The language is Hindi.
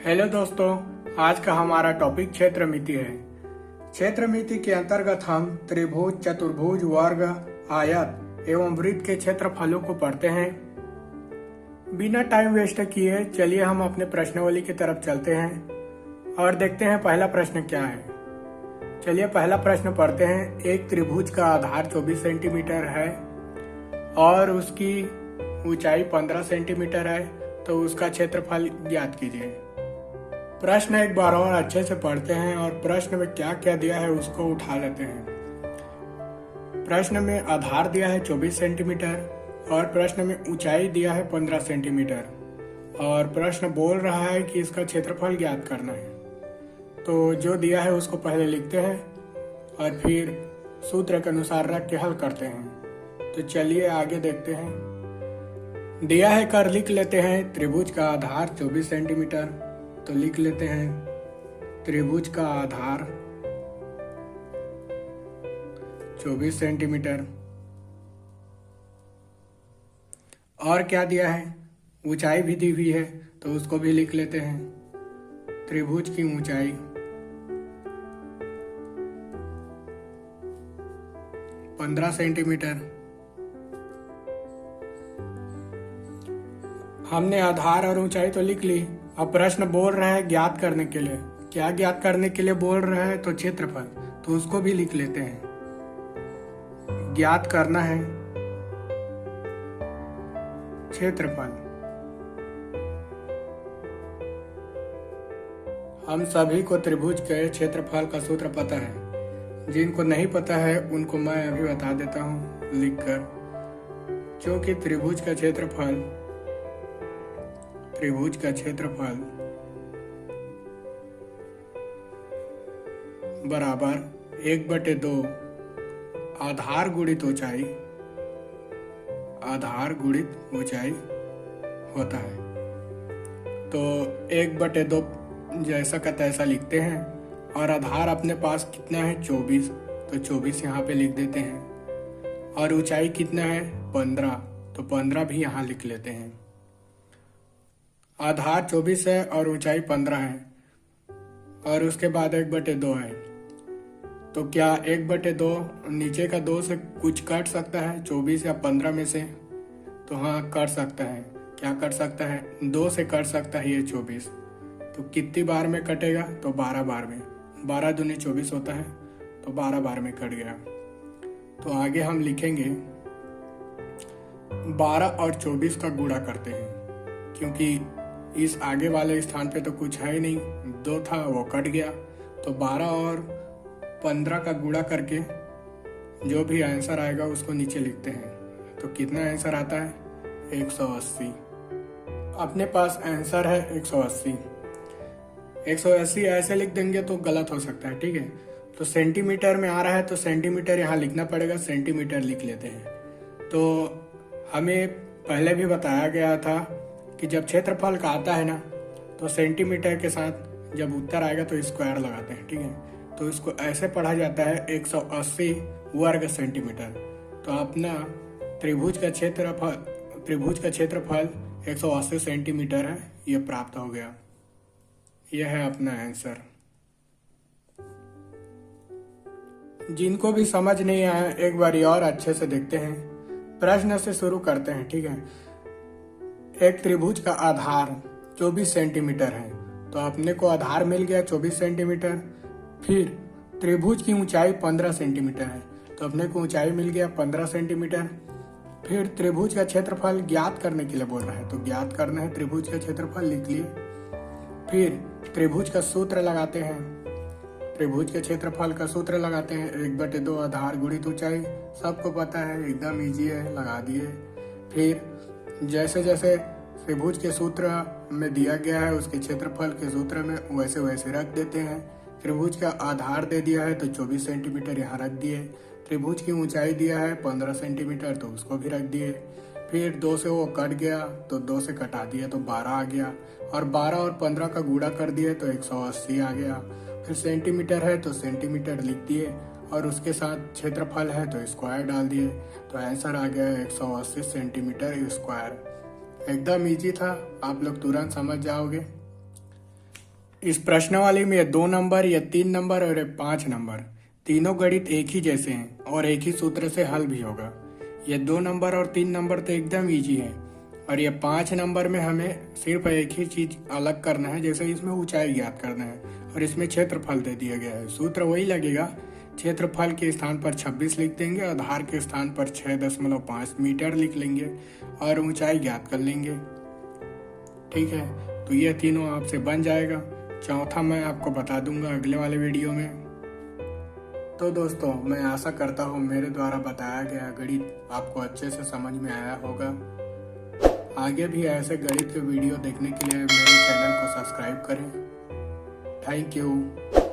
हेलो दोस्तों, आज का हमारा टॉपिक क्षेत्रमिति है। क्षेत्रमिति के अंतर्गत हम त्रिभुज, चतुर्भुज, वर्ग, आयत एवं वृत्त के क्षेत्रफलों को पढ़ते हैं। बिना टाइम वेस्ट किए चलिए हम अपने प्रश्नावली की तरफ चलते हैं और देखते हैं पहला प्रश्न क्या है। चलिए पहला प्रश्न पढ़ते हैं। एक त्रिभुज का आधार 24 सेंटीमीटर है और उसकी ऊंचाई 15 सेंटीमीटर है, तो उसका क्षेत्रफल ज्ञात कीजिए। प्रश्न एक बार और अच्छे से पढ़ते हैं और प्रश्न में क्या क्या दिया है उसको उठा लेते हैं। प्रश्न में आधार दिया है 24 सेंटीमीटर और प्रश्न में ऊंचाई दिया है 15 सेंटीमीटर और प्रश्न बोल रहा है कि इसका क्षेत्रफल ज्ञात करना है। तो जो दिया है उसको पहले लिखते हैं और फिर सूत्र के अनुसार रख के हल करते हैं। तो चलिए आगे देखते हैं। दिया है कर लिख लेते हैं। त्रिभुज का आधार 24 सेंटीमीटर, तो लिख लेते हैं त्रिभुज का आधार 24 सेंटीमीटर। और क्या दिया है, ऊंचाई भी दी हुई है, तो उसको भी लिख लेते हैं। त्रिभुज की ऊंचाई 15 सेंटीमीटर। हमने आधार और ऊंचाई तो लिख ली। अब प्रश्न बोल रहा है ज्ञात करने के लिए। क्या ज्ञात करने के लिए बोल रहा है, तो क्षेत्रफल, तो उसको भी लिख लेते हैं। ज्ञात करना है क्षेत्रफल। हम सभी को त्रिभुज के क्षेत्रफल का सूत्र पता है। जिनको नहीं पता है उनको मैं अभी बता देता हूं लिखकर। क्योंकि त्रिभुज का क्षेत्रफल बराबर 1/2 आधार गुणित ऊंचाई होता है। तो 1/2 जैसा का तैसा लिखते हैं और आधार अपने पास कितना है 24, तो 24 यहाँ पे लिख देते हैं। और ऊंचाई कितना है 15, तो 15 भी यहाँ लिख लेते हैं। आधार 24 है और ऊंचाई 15 है और उसके बाद 1/2 है। तो क्या 1/2 नीचे का 2 से कुछ कट सकता है 24 या 15 में से? तो हाँ, कट सकता है। क्या कट सकता है? 2 से कट सकता है ये 24। तो कितनी बार में कटेगा? तो 12 बार में। 12 दूनी 24 होता है, तो 12 बार में कट गया। तो आगे हम लिखेंगे 12 और 24 का गुणा करते हैं, क्योंकि इस आगे वाले स्थान पे तो कुछ है ही नहीं, 2 था वो कट गया। तो 12 और 15 का गुणा करके जो भी आंसर आएगा उसको नीचे लिखते हैं। तो कितना आंसर आता है? 180। अपने पास आंसर है 180। 180 ऐसे लिख देंगे तो गलत हो सकता है, ठीक है। तो सेंटीमीटर में आ रहा है तो सेंटीमीटर यहाँ लिखना पड़ेगा, सेंटीमीटर लिख लेते हैं। तो हमें पहले भी बताया गया था कि जब क्षेत्रफल का आता है ना, तो सेंटीमीटर के साथ जब उत्तर आएगा तो स्क्वायर लगाते हैं, ठीक है। तो इसको ऐसे पढ़ा जाता है 180 वर्ग सेंटीमीटर। तो अपना त्रिभुज का क्षेत्रफल 180 सेंटीमीटर है, ये प्राप्त हो गया। यह है अपना आंसर। जिनको भी समझ नहीं आया एक बार और अच्छे से देखते हैं। प्रश्न से शुरू करते हैं, ठीक है। एक त्रिभुज का आधार 24 सेंटीमीटर है, तो अपने को आधार मिल गया 24 सेंटीमीटर। फिर त्रिभुज की ऊंचाई 15 सेंटीमीटर है, तो अपने को ऊंचाई मिल गया 15 सेंटीमीटर। फिर त्रिभुज का क्षेत्रफल ज्ञात करने के लिए बोल रहा है, तो ज्ञात करना है त्रिभुज का क्षेत्रफल, लिख लिए। फिर त्रिभुज का सूत्र लगाते हैं। त्रिभुज के क्षेत्रफल का सूत्र लगाते हैं 1/2 आधार गुणित ऊंचाई। सबको पता है, एकदम इजी है, लगा दिए। फिर जैसे जैसे त्रिभुज के सूत्र में दिया गया है उसके क्षेत्रफल के सूत्र में वैसे वैसे रख देते हैं। त्रिभुज का आधार दे दिया है तो 24 सेंटीमीटर यहाँ रख दिए। त्रिभुज की ऊंचाई दिया है 15 सेंटीमीटर, तो उसको भी रख दिए। फिर 2 से वो कट गया तो 2 से कटा दिया तो 12 आ गया, और 12 और 15 का गुणा कर दिए तो 180 आ गया। फिर सेंटीमीटर है तो सेंटीमीटर लिख दिए और उसके साथ क्षेत्रफल है तो स्क्वायर डाल दिए। तो आंसर आ गया 180 सेंटीमीटर स्क्वायर। एकदम इजी था, आप लोग तुरंत समझ जाओगे। इस प्रश्नावली में ये 2 नंबर, ये 3 नंबर और ये 5 नंबर, तीनों गणित एक ही जैसे हैं और एक ही सूत्र से हल भी होगा। ये 2 नंबर और 3 नंबर तो एकदम इजी है, और ये 5 नंबर में हमें सिर्फ एक ही चीज अलग करना है, जैसे इसमें ऊंचाई ज्ञात करना है और इसमें क्षेत्रफल दे दिया गया है। सूत्र वही लगेगा, क्षेत्रफल के स्थान पर 26 लिख देंगे, आधार के स्थान पर 6.5 मीटर लिख लेंगे और ऊंचाई ज्ञात कर लेंगे। ठीक है, तो ये तीनों आपसे बन जाएगा। चौथा मैं आपको बता दूंगा अगले वाले वीडियो में। तो दोस्तों, मैं आशा करता हूँ मेरे द्वारा बताया गया गणित आपको अच्छे से समझ में आया होगा। आगे भी ऐसे गणित के वीडियो देखने के लिए मेरे चैनल को सब्सक्राइब करें। Thank you.